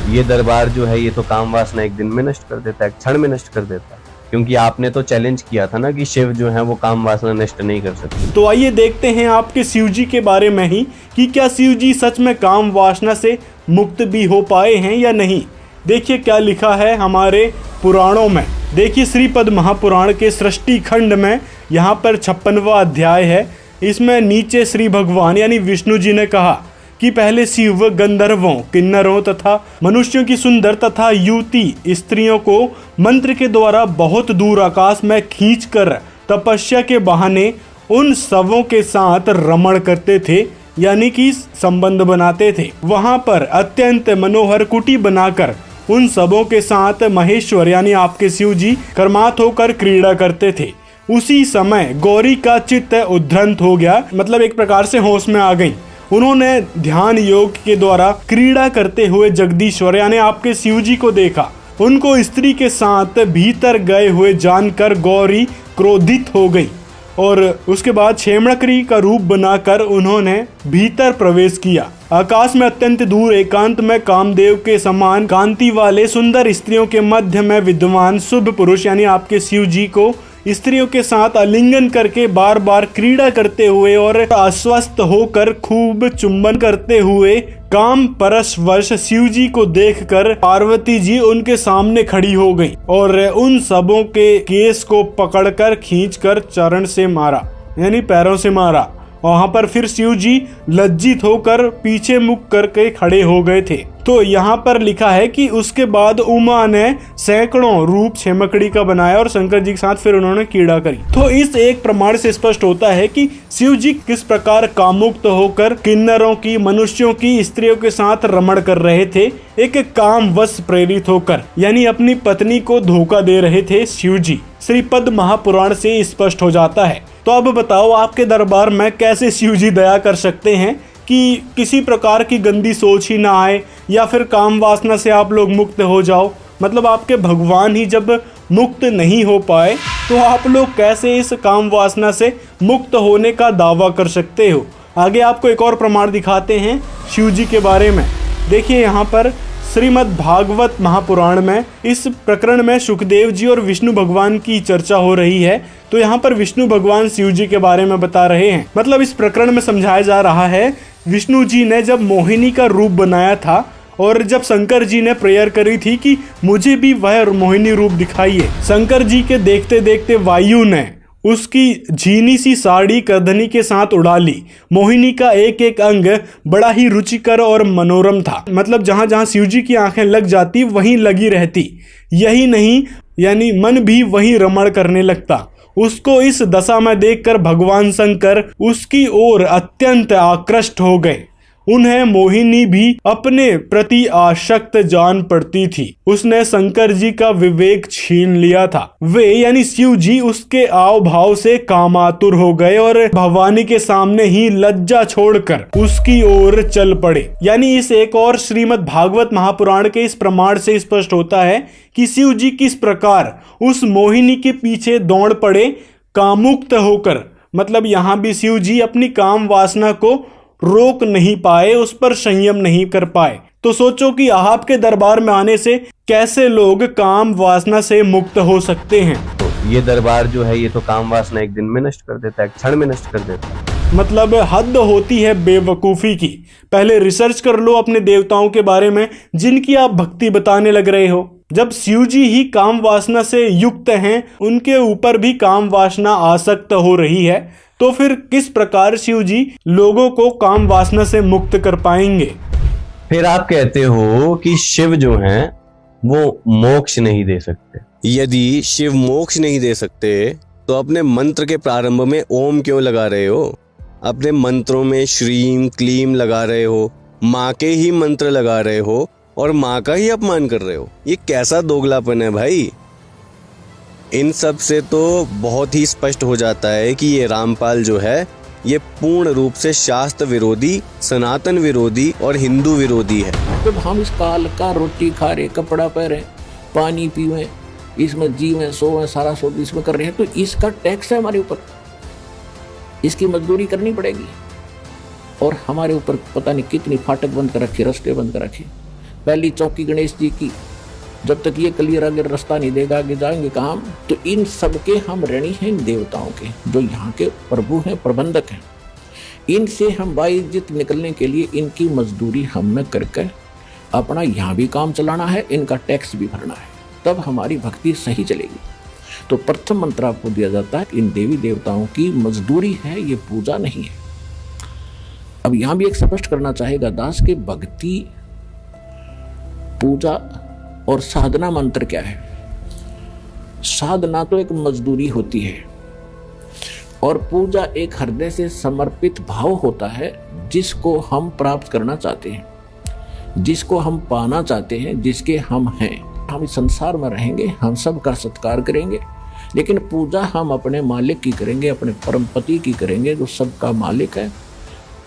ये दरबार जो है ये तो काम वासना एक दिन में नष्ट कर देता है, एक क्षण में नष्ट कर देता है, क्योंकि आपने तो चैलेंज किया था ना कि शिव जो है वो काम वासना नष्ट नहीं कर सकते। तो आइए देखते हैं आपके शिव जी के बारे में ही कि क्या शिव जी सच में काम वासना से मुक्त भी हो पाए हैं या नहीं। देखिए क्या लिखा है हमारे पुराणों में। देखिए श्रीपद महापुराण के सृष्टि खंड में यहाँ पर 56वां अध्याय है। इसमें नीचे श्री भगवान यानी विष्णु जी ने कहा कि पहले शिव गंधर्वों, किन्नरों तथा मनुष्यों की सुंदर तथा युवती स्त्रियों को मंत्र के द्वारा बहुत दूर आकाश में खींचकर तपस्या के बहाने उन सबों के साथ रमण करते थे, यानी कि संबंध बनाते थे। वहां पर अत्यंत मनोहर कुटी बनाकर उन सबों के साथ महेश्वर यानी आपके शिव जी कर्मात होकर क्रीड़ा करते थे। उसी समय गौरी का चित्त उद्धृत हो गया, मतलब एक प्रकार से होश में आ गई। उन्होंने ध्यान योग के द्वारा क्रीड़ा करते हुए जगदीश्वर यानी आपके शिव जी को देखा। उनको स्त्री के साथ भीतर गए हुए जानकर गौरी क्रोधित हो गई और उसके बाद क्षेमणकरी का रूप बनाकर उन्होंने भीतर प्रवेश किया। आकाश में अत्यंत दूर एकांत में कामदेव के समान कांति वाले सुंदर स्त्रियों के मध्य में विद्वान शुभ पुरुष यानी आपके शिव जी को स्त्रियों के साथ आलिंगन करके बार बार क्रीड़ा करते हुए और अस्वस्थ होकर खूब चुंबन करते हुए काम परशवश शिव जी को देखकर पार्वती जी उनके सामने खड़ी हो गई और उन सबों के केस को पकड़कर खींचकर चरण से मारा, यानी पैरों से मारा। वहां पर फिर शिव जी लज्जित होकर पीछे मुख करके खड़े हो गए थे। तो यहाँ पर लिखा है कि उसके बाद उमा ने सैकड़ों रूप छेमकड़ी का बनाया और शंकर जी के साथ फिर उन्होंने क्रीड़ा करी। तो इस एक प्रमाण से स्पष्ट होता है कि शिव जी किस प्रकार कामुक्त होकर किन्नरों की, मनुष्यों की, स्त्रियों के साथ रमण कर रहे थे, एक काम वश प्रेरित होकर, यानी अपनी पत्नी को धोखा दे रहे थे शिव जी। श्रीपद महापुराण से स्पष्ट हो जाता है। तो अब बताओ, आपके दरबार में कैसे शिव जी दया कर सकते हैं कि किसी प्रकार की गंदी सोच ही ना आए या फिर काम वासना से आप लोग मुक्त हो जाओ। मतलब आपके भगवान ही जब मुक्त नहीं हो पाए तो आप लोग कैसे इस काम वासना से मुक्त होने का दावा कर सकते हो। आगे आपको एक और प्रमाण दिखाते हैं शिव जी के बारे में। देखिए यहाँ पर श्रीमद् भागवत महापुराण में इस प्रकरण में सुखदेव जी और विष्णु भगवान की चर्चा हो रही है। तो यहाँ पर विष्णु भगवान शिव जी के बारे में बता रहे हैं। मतलब इस प्रकरण में समझाया जा रहा है, विष्णु जी ने जब मोहिनी का रूप बनाया था और जब शंकर जी ने प्रेयर करी थी कि मुझे भी वह मोहिनी रूप दिखाइए, शंकर जी के देखते देखते वायु ने उसकी झीनी सी साड़ी करधनी के साथ उड़ा ली। मोहिनी का एक एक अंग बड़ा ही रुचिकर और मनोरम था। मतलब जहां जहां शिव जी की आंखें लग जाती वहीं लगी रहती। यही नहीं, यानी मन भी वहीं रमण करने लगता। उसको इस दशा में देखकर भगवान शंकर उसकी ओर अत्यंत आकृष्ट हो गए। उन्हें मोहिनी भी अपने प्रति आसक्त जान पड़ती थी। उसने शंकर जी का विवेक छीन लिया था। वे यानी शिव जी उसके आव भाव से कामातुर हो गए और भवानी के सामने ही लज्जा छोड़कर उसकी ओर चल पड़े। यानी इस एक और श्रीमद् भागवत महापुराण के इस प्रमाण से स्पष्ट होता है कि शिव जी किस प्रकार उस मोहिनी के पीछे दौड़ पड़े कामुक्त होकर। मतलब यहाँ भी शिव जी अपनी काम वासना को रोक नहीं पाए, उस पर संयम नहीं कर पाए। तो सोचो कि आपके दरबार में आने से कैसे लोग काम वासना से मुक्त हो सकते हैं। तो ये दरबार जो है ये तो काम वासना एक दिन में नष्ट कर देता है, एक क्षण में नष्ट कर देता है। मतलब हद होती है बेवकूफ़ी की। पहले रिसर्च कर लो अपने देवताओं के बारे में जिनकी आप भक्ति बताने लग रहे हो। जब शिव जी ही काम वासना से युक्त हैं, उनके ऊपर भी काम वासना आसक्त हो रही है, तो फिर किस प्रकार शिव जी लोगों को काम वासना से मुक्त कर पाएंगे। फिर आप कहते हो कि शिव जो हैं वो मोक्ष नहीं दे सकते। यदि शिव मोक्ष नहीं दे सकते तो अपने मंत्र के प्रारंभ में ओम क्यों लगा रहे हो? अपने मंत्रों में श्रीम क्लीम लगा रहे हो, माँ के ही मंत्र लगा रहे हो और माँ का ही अपमान कर रहे हो। ये कैसा दोगलापन है भाई। इन सब से तो बहुत ही स्पष्ट हो जाता है कि ये रामपाल जो है ये पूर्ण रूप से शास्त्र विरोधी, सनातन विरोधी और हिंदू विरोधी है। जब हम इस काल का रोटी खा रहे, कपड़ा पहने, पानी पीवे, इसमें जीवें सोवें, सारा सोच इसमें कर रहे हैं, तो इसका टैक्स है हमारे ऊपर, इसकी मजदूरी करनी पड़ेगी। और हमारे ऊपर पता नहीं कितनी फाटक बंद कर रखे, रास्ते बंद कर रखे। पहली चौकी गणेश जी की, जब तक ये क्लियर आगे रास्ता नहीं देगा आगे जाएंगे कहाँ। तो इन सब के हम ऋणी हैं इन देवताओं के, जो यहाँ के प्रभु हैं, प्रबंधक हैं। इनसे हम बाइज्जत निकलने के लिए इनकी मजदूरी हमें करके अपना यहाँ भी काम चलाना है, इनका टैक्स भी भरना है, तब हमारी भक्ति सही चलेगी। तो प्रथम मंत्र आपको दिया जाता है, इन देवी देवताओं की मजदूरी है, ये पूजा नहीं है। अब यहाँ भी एक स्पष्ट करना चाहेगा दास के भक्ति, पूजा और साधना मंत्र क्या है। साधना तो एक मजदूरी होती है और पूजा एक हृदय से समर्पित भाव होता है, जिसको हम प्राप्त करना चाहते हैं, जिसको हम पाना चाहते हैं, जिसके हम हैं। हम इस संसार में रहेंगे, हम सबका सत्कार करेंगे, लेकिन पूजा हम अपने मालिक की करेंगे, अपने परमपति की करेंगे, जो सबका मालिक है,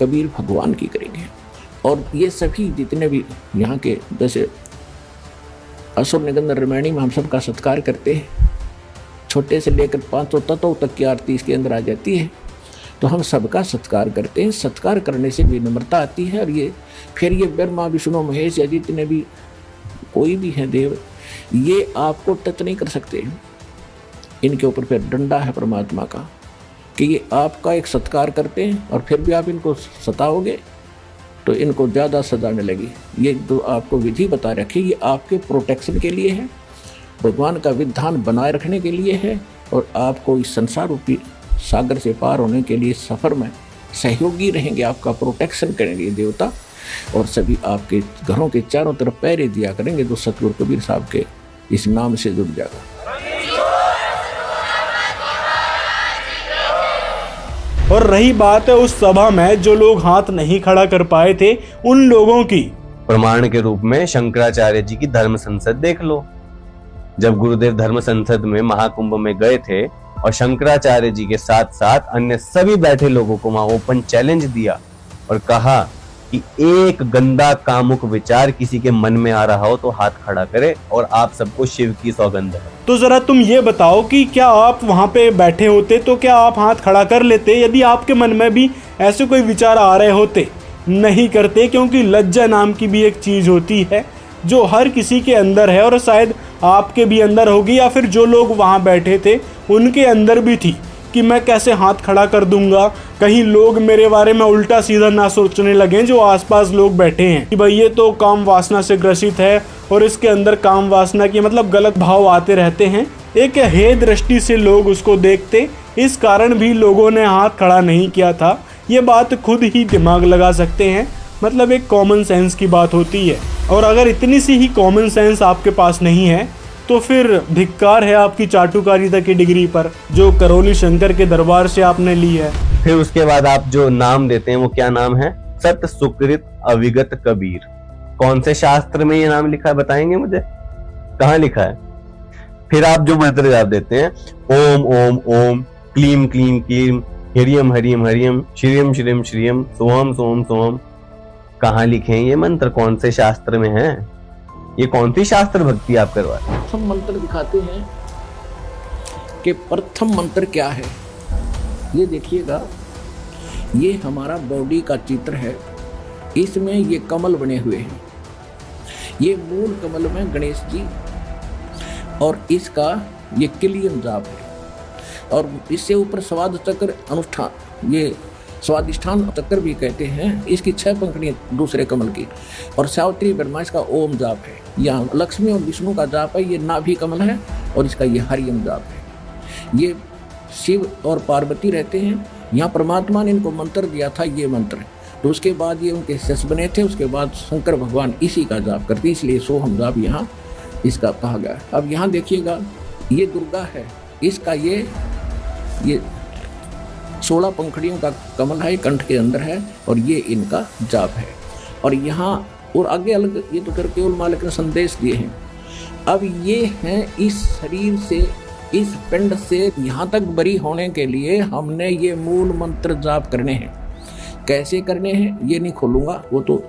कबीर भगवान की करेंगे। और ये सभी जितने भी यहाँ के, जैसे असुर निकंदन रामायणी में हम सबका सत्कार करते हैं, छोटे से लेकर 500 तत्वों तक की आरती इसके अंदर आ जाती है। तो हम सबका सत्कार करते हैं। सत्कार करने से विनम्रता आती है। और ये फिर ये ब्रह्मा विष्णु महेश या जितने भी कोई भी हैं देव, ये आपको टच नहीं कर सकते। इनके ऊपर फिर डंडा है परमात्मा का कि ये आपका एक सत्कार करते हैं और फिर भी आप इनको सताओगे तो इनको ज़्यादा सजा मिलेगी। ये जो आपको विधि बता रखी ये आपके प्रोटेक्शन के लिए है, भगवान का विधान बनाए रखने के लिए है और आपको इस संसार रूपी सागर से पार होने के लिए सफ़र में सहयोगी रहेंगे, आपका प्रोटेक्शन करेंगे देवता और सभी आपके घरों के चारों तरफ पहरे दिया करेंगे जो सतगुरु कबीर साहब के इस नाम से जुड़ जाएगा। और रही बात है उस सभा में जो लोग हाथ नहीं खड़ा कर पाए थे उन लोगों की, प्रमाण के रूप में शंकराचार्य जी की धर्म संसद देख लो। जब गुरुदेव धर्म संसद में महाकुंभ में गए थे और शंकराचार्य जी के साथ साथ अन्य सभी बैठे लोगों को वहां ओपन चैलेंज दिया और कहा कि एक गंदा कामुक विचार किसी के मन में आ रहा हो तो हाथ खड़ा करे और आप सबको शिव की सौगंध है। तो जरा तुम ये बताओ कि क्या आप वहां पे बैठे होते तो क्या आप हाथ खड़ा कर लेते यदि आपके मन में भी ऐसे कोई विचार आ रहे होते? नहीं करते, क्योंकि लज्जा नाम की भी एक चीज होती है जो हर किसी के अंदर है और शायद आपके भी अंदर होगी या फिर जो लोग वहां बैठे थे उनके अंदर भी थी कि मैं कैसे हाथ खड़ा कर दूंगा, कहीं लोग मेरे बारे में उल्टा सीधा ना सोचने लगे जो आसपास लोग बैठे हैं कि भाई ये तो काम वासना से ग्रसित है और इसके अंदर काम वासना की मतलब गलत भाव आते रहते हैं। एक हे दृष्टि से लोग उसको देखते, इस कारण भी लोगों ने हाथ खड़ा नहीं किया था। ये बात खुद ही दिमाग लगा सकते हैं, मतलब एक कॉमन सेंस की बात होती है। और अगर इतनी सी ही कॉमन सेंस आपके पास नहीं है तो फिर धिक्कार है आपकी चाटुकारिता की डिग्री पर जो करौली शंकर के दरबार से आपने ली है। फिर उसके बाद आप जो नाम देते हैं वो क्या नाम है? सत सुकृत अविगत कबीर। कौन से शास्त्र में ये नाम लिखा है बताएंगे मुझे? कहाँ लिखा है? फिर आप जो मंत्र जाप देते हैं ओम ओम ओम, क्लीम क्लीम क्लीम, हरियम हरियम हरियम, श्रीयम श्रीयम श्रीयम, सोहम सोहम सोहम, कहाँ लिखे हैं ये मंत्र? कौन से शास्त्र में है? ये कौन सी शास्त्र भक्ति आप करवा रहे हैं? प्रथम मंत्र दिखाते हैं कि प्रथम मंत्र क्या है। ये देखिएगा, ये हमारा बॉडी का चित्र है, इसमें ये कमल बने हुए हैं। ये मूल कमल में गणेश जी और इसका ये किलियम जाप है और इससे ऊपर स्वाद चक्र अनुष्ठान, ये स्वादिष्ठान चक्र भी कहते हैं। इसकी 6 पंखुड़ियां दूसरे कमल की और सावित्री ब्रह्मा इसका ओम जाप है। यहाँ लक्ष्मी और विष्णु का जाप है, ये नाभि कमल है और इसका ये हरियम जाप है। ये शिव और पार्वती रहते हैं। यहाँ परमात्मा ने इनको मंत्र दिया था, ये मंत्र। तो उसके बाद ये उनके शिष्य बने थे, उसके बाद शंकर भगवान इसी का जाप करते, इसलिए सोहम जाप यहाँ इसका कहा गया। अब यहाँ देखिएगा, ये दुर्गा है, इसका ये 16 पंखुड़ियों का कमल है, कंठ के अंदर है और ये इनका जाप है। और यहाँ और आगे अलग, ये तो फिर केवल मालिक ने संदेश दिए हैं। अब ये हैं इस शरीर से, इस पिंड से यहाँ तक बरी होने के लिए हमने ये मूल मंत्र जाप करने हैं। कैसे करने हैं ये नहीं खोलूंगा, वो तो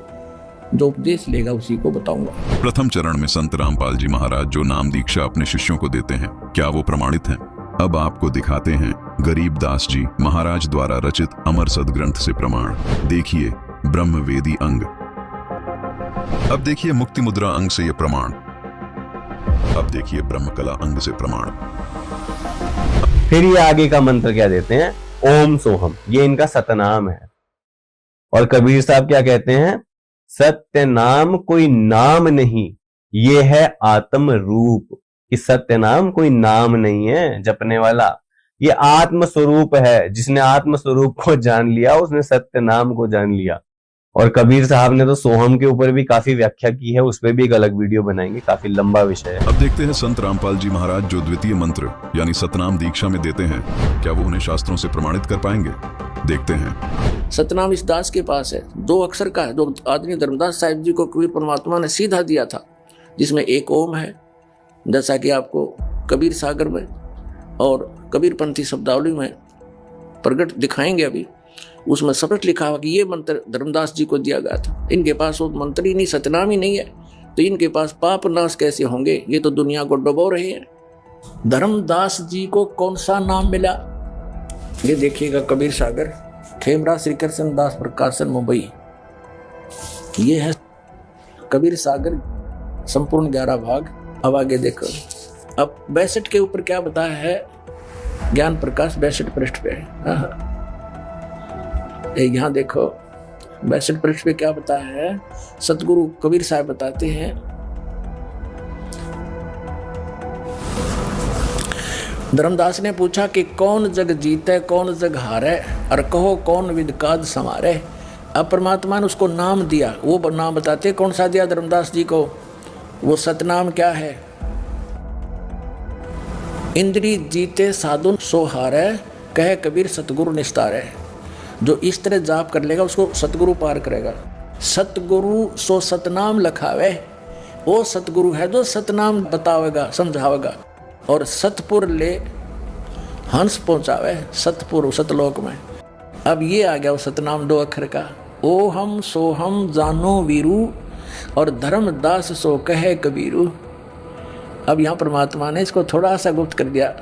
जो उपदेश लेगा उसी को बताऊंगा। प्रथम चरण में संत रामपाल जी महाराज जो नाम दीक्षा अपने शिष्यों को देते हैं, क्या वो प्रमाणित हैं? अब आपको दिखाते हैं गरीब दास जी महाराज द्वारा रचित अमर सदग्रंथ से प्रमाण। देखिए ब्रह्मवेदी अंग। अब देखिए मुक्ति मुद्रा अंग से ये प्रमाण। अब देखिए ब्रह्मकला अंग से प्रमाण। फिर ये आगे का मंत्र क्या देते हैं? ओम सोहम, ये इनका सतनाम है। और कबीर साहब क्या कहते हैं? सत्य नाम कोई नाम नहीं, ये है आत्म रूप। कि सत्य नाम कोई नाम नहीं है जपने वाला, ये आत्म स्वरूप है। जिसने आत्म स्वरूप को जान लिया उसने सत्य नाम को जान लिया। और कबीर साहब ने तो सोहम के ऊपर भी काफी व्याख्या की है, उस पर भी एक अलग वीडियो बनाएंगे, काफी लंबा विषय है। अब देखते हैं संत रामपाल जी महाराज जो द्वितीय मंत्र यानी सतनाम दीक्षा में देते हैं, क्या वो उन्हें शास्त्रों से प्रमाणित कर पाएंगे? देखते हैं। सतनाम इस दास के पास है, 2 अक्षर का है, जो आदरणीय धर्मदास साहिब जी को कबीर परमात्मा ने सीधा दिया था, जिसमें एक ओम है, जैसा कि आपको कबीर सागर में और कबीर पंथी शब्दावली में प्रकट दिखाएंगे। अभी उसमें स्पष्ट लिखा हुआ कि ये मंत्र धर्मदास जी को दिया गया था। इनके पास वो मंत्र ही नहीं, सतनाम ही नहीं है, तो इनके पास पाप नाश कैसे होंगे? ये तो दुनिया को डुबो रहे हैं। धर्मदास जी को कौन सा नाम मिला? ये देखिएगा, कबीर सागर, खेमरा श्री कृष्ण दास प्रकाशन, मुंबई। ये है कबीर सागर, संपूर्ण 11 भाग। अब आगे देखो, अब 62 के ऊपर क्या बताया है ज्ञान प्रकाश 62 पृष्ठ पे है। यहाँ देखो 62 पृष्ठ पे क्या बताया है, सतगुरु कबीर साहब बताते हैं, धर्मदास ने पूछा कि कौन जग जीते कौन जग हारे, और कहो कौन विद काज समारे। अब परमात्मा ने उसको नाम दिया, वो नाम बताते कौन सा दिया धर्मदास जी को, वो सतनाम क्या है, इंद्री जीते साधुन सो हारे, कहे कबीर सतगुरु निस्तारे। जो इस तरह जाप कर लेगा उसको सतगुरु पार करेगा। सतगुरु सो सतनाम लखावे, वो सतगुरु है जो सतनाम बतावेगा समझावेगा। और सतपुर ले हंस पहुंचावे, सतपुर सतलोक में। अब ये आ गया वो सतनाम 2 अक्षर का, ओ हम सो हम जानो वीरू, और धर्मदास सो कहे कबीरू। अब यहाँ परमात्मा ने इसको थोड़ा सा गुप्त कर दिया,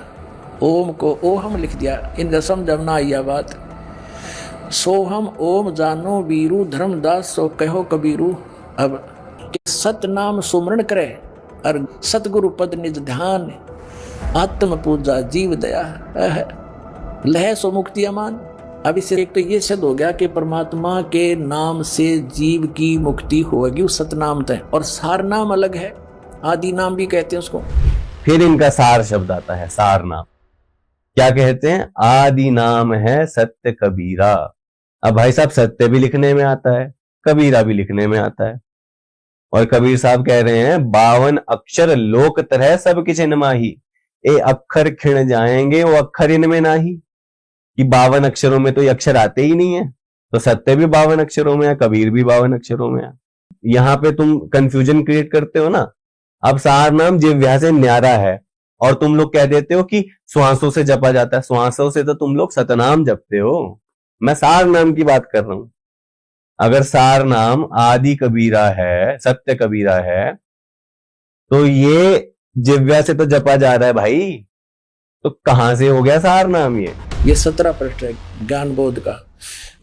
ओम को ओ हम लिख दिया, इनका समझ ना आई बात। सोहम ओम जानो वीरू, धर्मदास सो कहो कबीरू। अब सतनाम सुमरण करे और सतगुरु पद निज ध्यान, आत्म पूजा जीव दया, लह सो मुक्ति अमान। अब इससे एक तो ये सिद्ध हो गया कि परमात्मा के नाम से जीव की मुक्ति होगी, उस सतनाम तय। और सार नाम अलग है, आदि नाम भी कहते हैं उसको। फिर इनका सार शब्द आता है, सार नाम क्या कहते हैं, आदि नाम है सत्य कबीरा। अब भाई साहब सत्य भी लिखने में आता है, कबीरा भी लिखने में आता है। और कबीर साहब कह रहे हैं 52 अक्षर लोक तरह सब किछ इनमाही, ए अक्षर खिण जाएंगे वो अक्षर इनमें नाही। कि 52 अक्षरों में तो ये अक्षर आते ही नहीं है, तो सत्य भी 52 अक्षरों में है, कबीर भी 52 अक्षरों में है। यहाँ पे तुम कंफ्यूजन क्रिएट करते हो ना। अब सार नाम जिह्वा से न्यारा है और तुम लोग कह देते हो कि श्वासों से जपा जाता है। श्वासों से तो तुम लोग सतनाम जपते हो, मैं सार नाम की बात कर रहा हूं। अगर सार नाम आदि कबीरा है, सत्य कबीरा है, तो ये जिह्वा से तो जपा जा रहा है भाई, तो कहां से हो गया सार नाम? ये 17 पृष्ठ है ज्ञान बोध का।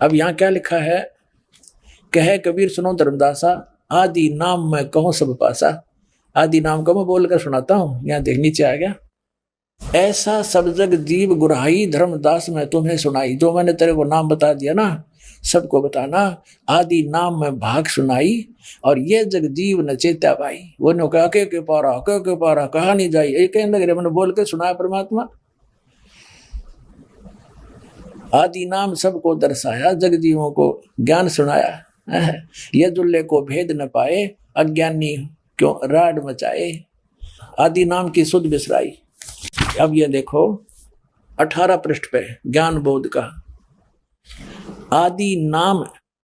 अब यहाँ क्या लिखा है, कहे कबीर सुनो धर्मदासा, आदि नाम मैं कहूं सब पासा। आदि नाम को मैं बोलकर सुनाता हूं, यहाँ देख नीचे आ गया। ऐसा सब जग जीव गुराई, धर्मदास मैं तुम्हें सुनाई। जो मैंने तेरे को नाम बता दिया ना, सबको बताना। आदि नाम में भाग सुनाई, और ये जग जीव न चेत्या भाई। वो ने कहा के पारा के पारा कहा नहीं जाई, एक लगे मैंने बोल के सुनाया परमात्मा। आदि नाम सबको दर्शाया, जग जीवों को ज्ञान सुनाया। ये जुल्ले को भेद न पाए, अज्ञानी क्यों राड मचाए। आदि नाम की सुध बिसराई। अब ये देखो 18 पृष्ठ पे ज्ञान बोध का, आदि नाम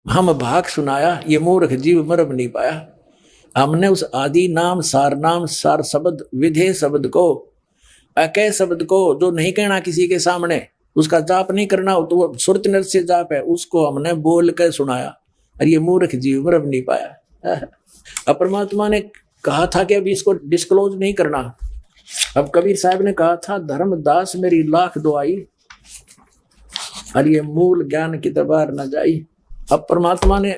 हम भाग सुनाया, ये मूर्ख जीव मरम नहीं पाया। हमने उस आदि नाम सार शब्द विधेय शब्द को, अकय शब्द को, जो नहीं कहना किसी के सामने, उसका जाप नहीं करना, तो वो सुरत नर से जाप है, उसको हमने बोल कर सुनाया, और ये मूर्ख जीव मरम नहीं पाया। अब परमात्मा ने कहा था कि अभी इसको डिस्क्लोज नहीं करना। अब कबीर साहब ने कहा था धर्मदास मेरी लाख दुआई, और ये मूल ज्ञान की दरबार न जाई। अब परमात्मा ने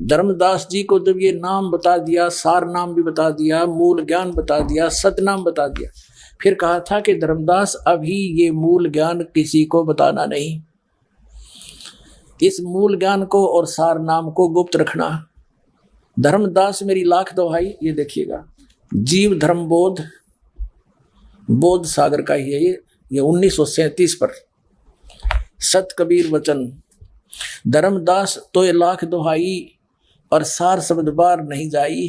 धर्मदास जी को जब ये नाम बता दिया, सार नाम भी बता दिया, मूल ज्ञान बता दिया, सतनाम बता दिया, फिर कहा था कि धर्मदास अभी ये मूल ज्ञान किसी को बताना नहीं। इस मूल ज्ञान को और सार नाम को गुप्त रखना। धर्मदास मेरी लाख दुहाई, ये देखिएगा जीव धर्म बोध, बोध सागर का ही है ये 1937 पर सत कबीर वचन। धर्मदास तो ये लाख दुहाई, और सार शब्द बार नहीं जाई।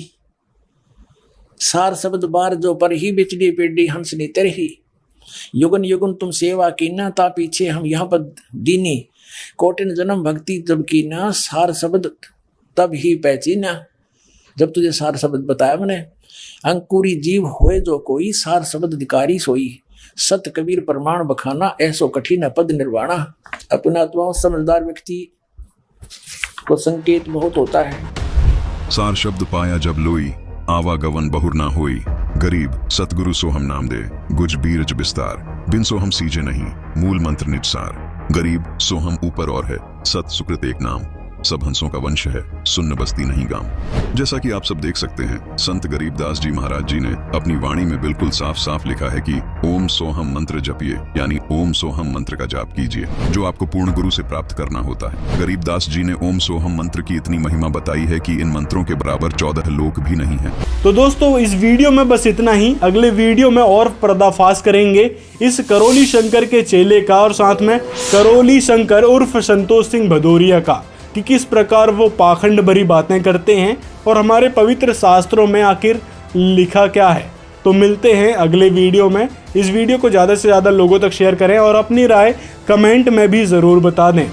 सार शब्द बार जो पर ही बिचड़ी पेड़ी हंसनी तेरही, युगन युगन तुम सेवा कीना, ता पीछे हम यहाँ पर दीनी। कोटिन जन्म भक्ति जब कीना, सार शब्द तब ही पहचीना। जब तुझे सार शब्द बताया मैंने, अंकुरी जीव होए जो कोई, सार शब्द अधिकारी सोई। सत कबीर प्रमाण बखाना, ऐसो कठिन पद निर्वाणा। अपना तो समझदार व्यक्ति को संकेत बहुत होता है। सार शब्द पाया जब लोई, आवागवन बहुर ना होई। गरीब सतगुरु सो हम नाम दे, गुज बीरज बिस्तार। बिन सो हम सीजे नहीं, मूल मंत्र निज सार। गरीब सो हम ऊपर और है, सत सुकृत एक नाम। सब हंसों का वंश है, सुन्न बस्ती नहीं गांव। जैसा कि आप सब देख सकते हैं, संत गरीबदास जी महाराज जी ने अपनी वाणी में बिल्कुल साफ साफ लिखा है कि ओम सोहम मंत्र जपिए, यानी ओम सोहम मंत्र का जाप कीजिए, जो आपको पूर्ण गुरु से प्राप्त करना होता है। गरीबदास जी ने ओम सोहम मंत्र की इतनी महिमा बताई है कि इन मंत्रों के बराबर 14 लोक भी नहीं है। तो दोस्तों, इस वीडियो में बस इतना ही। अगले वीडियो में और पर्दाफाश करेंगे इस करोली शंकर के चेले का, और साथ में करोली शंकर उर्फ संतोष सिंह भदौरिया का, कि किस प्रकार वो पाखंड भरी बातें करते हैं और हमारे पवित्र शास्त्रों में आखिर लिखा क्या है। तो मिलते हैं अगले वीडियो में। इस वीडियो को ज़्यादा से ज़्यादा लोगों तक शेयर करें और अपनी राय कमेंट में भी ज़रूर बता दें।